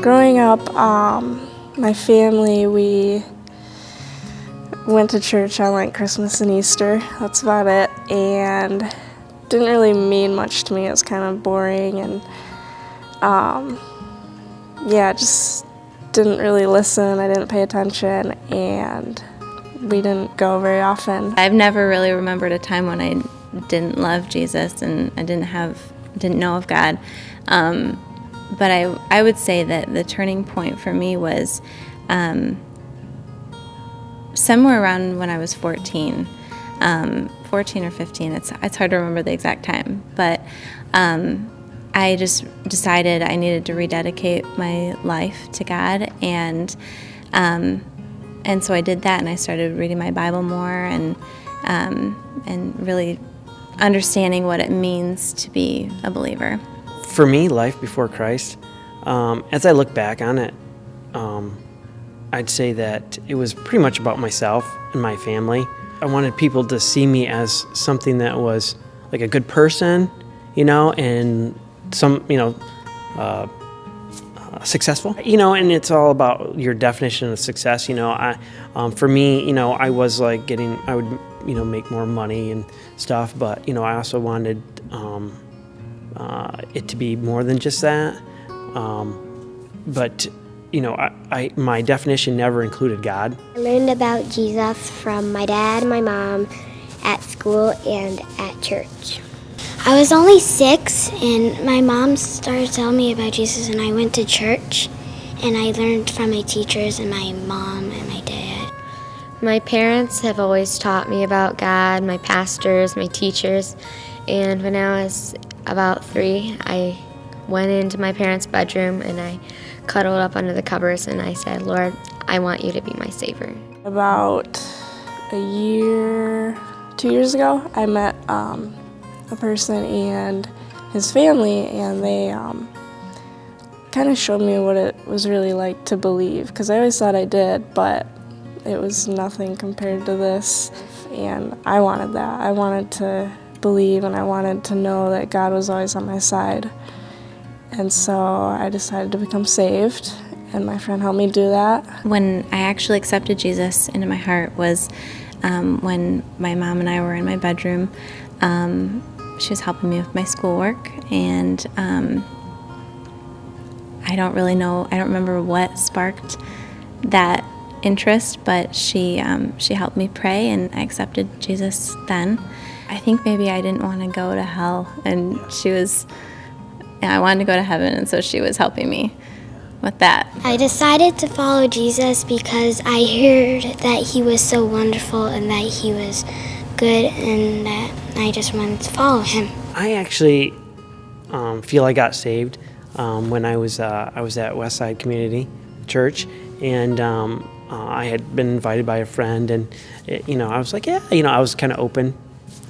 Growing up, my family, we went to church on like Christmas and Easter. That's about it, and didn't really mean much to me. It was kind of boring, and just didn't really listen. I didn't pay attention, and we didn't go very often. I've never really remembered a time when I didn't love Jesus and I didn't know of God. But I would say that the turning point for me was somewhere around when I was 14 or 15. It's hard to remember the exact time, but I just decided I needed to rededicate my life to God, and so I did that, and I started reading my Bible more and really understanding what it means to be a believer. For me, life before Christ, as I look back on it, I'd say that it was pretty much about myself and my family. I wanted people to see me as something that was like a good person, and successful, and it's all about your definition of success. For me, I was like I would, make more money and stuff, but, I also wanted it to be more than just that. But, my definition never included God. I learned about Jesus from my dad and my mom at school and at church. I was only 6, and my mom started telling me about Jesus, and I went to church, and I learned from my teachers and my mom and my dad. My parents have always taught me about God, my pastors, my teachers, and when I was about 3, I went into my parents' bedroom and I cuddled up under the covers and I said, "Lord, I want you to be my Savior." About 2 years ago, I met a person and his family, and they kind of showed me what it was really like to believe, because I always thought I did, but it was nothing compared to this, and I wanted that. I wanted to believe, and I wanted to know that God was always on my side, and so I decided to become saved, and my friend helped me do that. When I actually accepted Jesus into my heart was when my mom and I were in my bedroom. She was helping me with my schoolwork, and I don't remember what sparked that interest, but she helped me pray, and I accepted Jesus then. I think maybe I didn't want to go to hell, and I wanted to go to heaven, and so she was helping me with that. I decided to follow Jesus because I heard that he was so wonderful and that he was good, and that I just wanted to follow him. I actually feel I got saved when I was at Westside Community Church, and I had been invited by a friend, and I was like, I was kind of open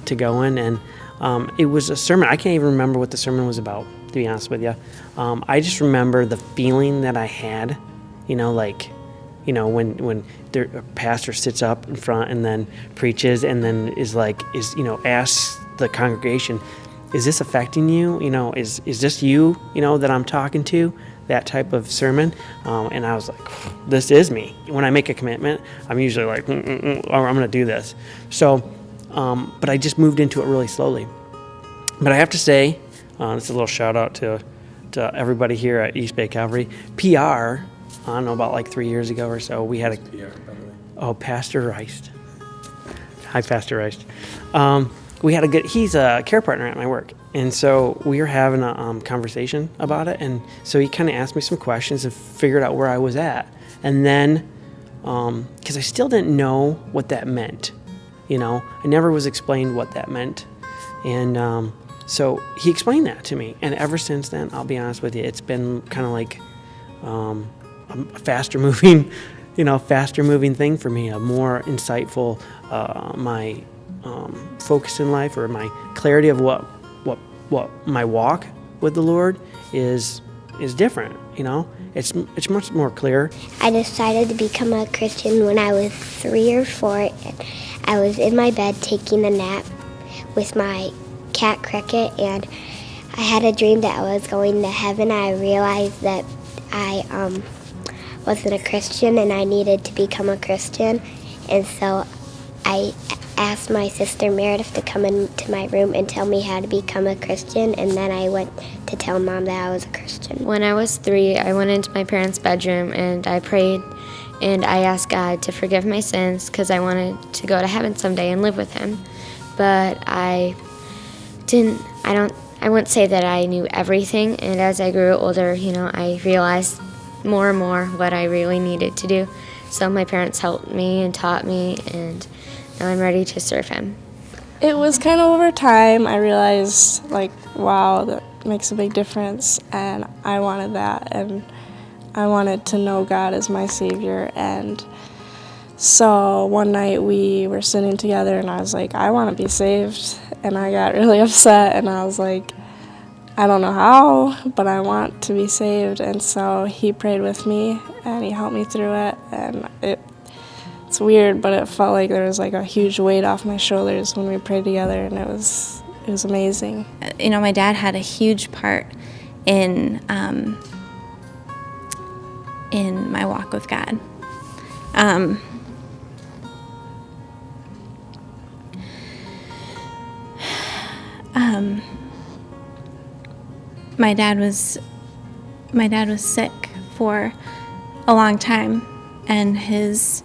to going, and it was a sermon. I can't even remember what the sermon was about, to be honest with you. I just remember the feeling that I had, when a pastor sits up in front and then preaches and then asks the congregation, "Is this affecting you? Is this you, that I'm talking to?" That type of sermon. And I was like, this is me. When I make a commitment, I'm usually like, or I'm going to do this. So, but I just moved into it really slowly. But I have to say, it's a little shout out to everybody here at East Bay Calvary. PR, I don't know, about like 3 years ago or so, we had Pastor Reist. Hi, Pastor Reist. He's a care partner at my work. And so we were having a conversation about it. And so he kind of asked me some questions and figured out where I was at. And then, because I still didn't know what that meant, I never was explained what that meant. And so he explained that to me. And ever since then, I'll be honest with you, it's been kind of like a faster moving thing for me, a more insightful, my focus in life, or my clarity of what my walk with the Lord is different. It's much more clear. I decided to become a Christian when I was 3 or 4, and I was in my bed taking a nap with my cat Cricket, and I had a dream that I was going to heaven. I realized that I wasn't a Christian and I needed to become a Christian. And so I asked my sister Meredith to come into my room and tell me how to become a Christian, and then I went to tell Mom that I was a Christian. When I was 3, I went into my parents' bedroom and I prayed and I asked God to forgive my sins because I wanted to go to heaven someday and live with Him. But I wouldn't say that I knew everything, and as I grew older, I realized more and more what I really needed to do. So my parents helped me and taught me, and now I'm ready to serve Him. It was kind of over time I realized, wow, that makes a big difference, and I wanted that, and I wanted to know God as my Savior. And so one night we were sitting together and I was like, I want to be saved. And I got really upset and I was like, I don't know how, but I want to be saved. And so he prayed with me and he helped me through it. And it's weird, but it felt like there was a huge weight off my shoulders when we prayed together, and it was amazing. My dad had a huge part in my walk with God. My dad was sick for a long time, and his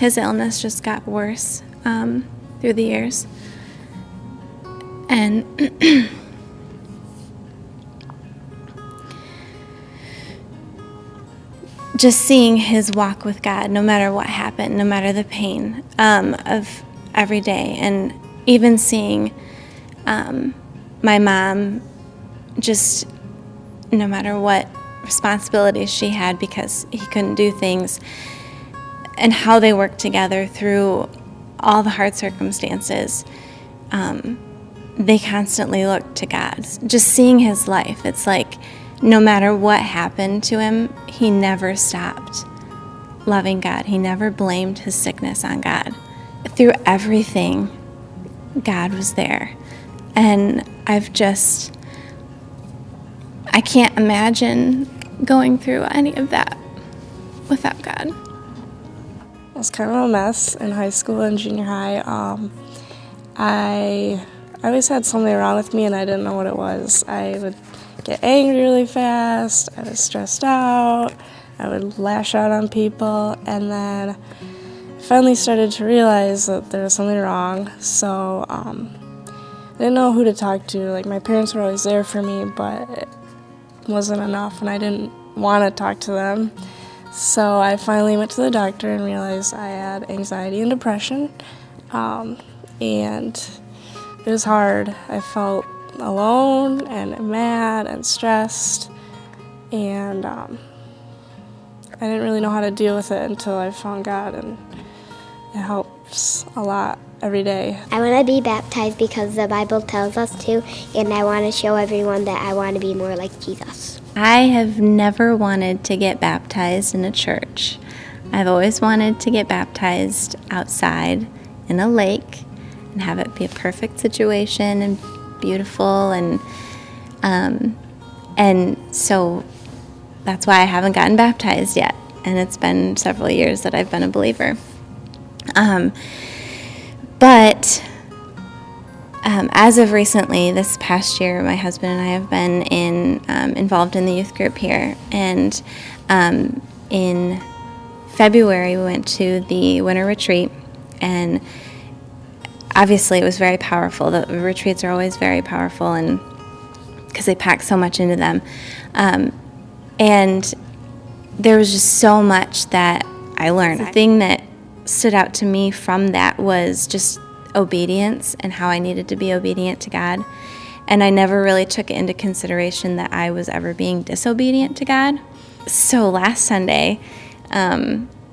illness just got worse through the years. And just seeing his walk with God, no matter what happened, no matter the pain of every day, and even seeing my mom, just no matter what responsibilities she had because he couldn't do things, and how they worked together through all the hard circumstances. They constantly looked to God. Just seeing his life, it's like no matter what happened to him, he never stopped loving God. He never blamed his sickness on God. Through everything, God was there. And I can't imagine going through any of that without God. I was kind of a mess in high school and junior high. I always had something wrong with me and I didn't know what it was. I would get angry really fast, I was stressed out, I would lash out on people, and then I finally started to realize that there was something wrong. So I didn't know who to talk to. My parents were always there for me, but it wasn't enough and I didn't want to talk to them. So I finally went to the doctor and realized I had anxiety and depression, and it was hard. I felt alone and mad and stressed, and I didn't really know how to deal with it until I found God, and it helps a lot every day. I want to be baptized because the Bible tells us to, and I want to show everyone that I want to be more like Jesus. I have never wanted to get baptized in a church. I've always wanted to get baptized outside in a lake and have it be a perfect situation and beautiful, and so that's why I haven't gotten baptized yet, and it's been several years that I've been a believer. But as of recently, this past year, my husband and I have been involved in the youth group here, and in February we went to the winter retreat, and obviously it was very powerful. The retreats are always very powerful, and because they pack so much into them, and there was just so much that I learned. The thing that stood out to me from that was just obedience and how I needed to be obedient to God. And I never really took it into consideration that I was ever being disobedient to God. So last Sunday,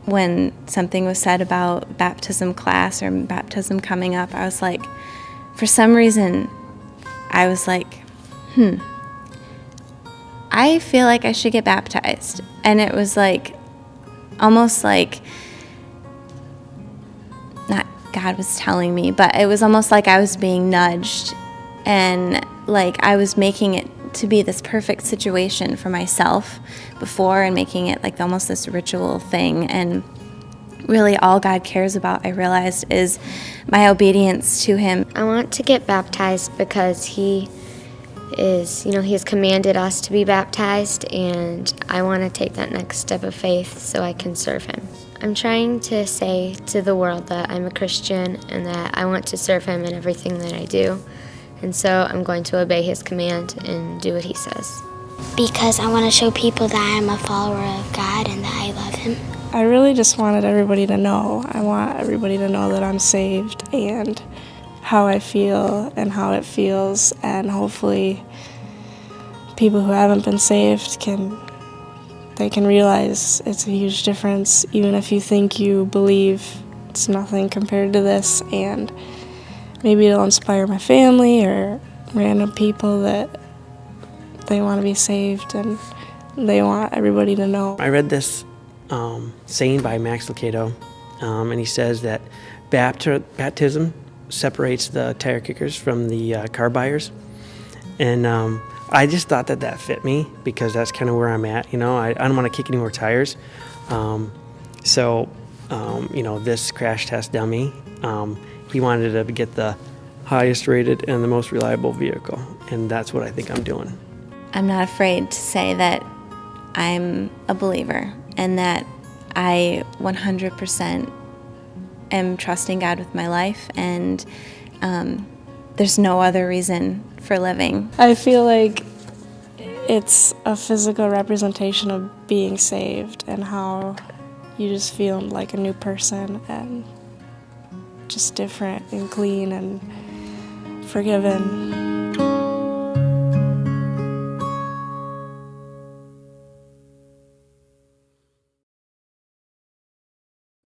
when something was said about baptism class or baptism coming up, I was like, for some reason, I was like, I feel like I should get baptized. And it was almost like, not God was telling me, but it was almost like I was being nudged, and I was making it to be this perfect situation for myself before and making it like almost this ritual thing. And really all God cares about, I realized, is my obedience to Him. I want to get baptized because He has commanded us to be baptized, and I want to take that next step of faith so I can serve Him. I'm trying to say to the world that I'm a Christian and that I want to serve Him in everything that I do. And so I'm going to obey His command and do what He says. Because I want to show people that I'm a follower of God and that I love Him. I really just wanted everybody to know. I want everybody to know that I'm saved and how I feel and how it feels, and hopefully people who haven't been saved can realize it's a huge difference. Even if you think you believe, it's nothing compared to this, and maybe it'll inspire my family or random people that they want to be saved and they want everybody to know. I read this saying by Max Lucado, and he says that baptism separates the tire kickers from the car buyers. And I just thought that fit me because that's kind of where I'm at. I don't want to kick any more tires. So this crash test dummy, he wanted to get the highest rated and the most reliable vehicle. And that's what I think I'm doing. I'm not afraid to say that I'm a believer and that I 100% am trusting God with my life, and there's no other reason for living. I feel like it's a physical representation of being saved and how you just feel like a new person and just different and clean and forgiven.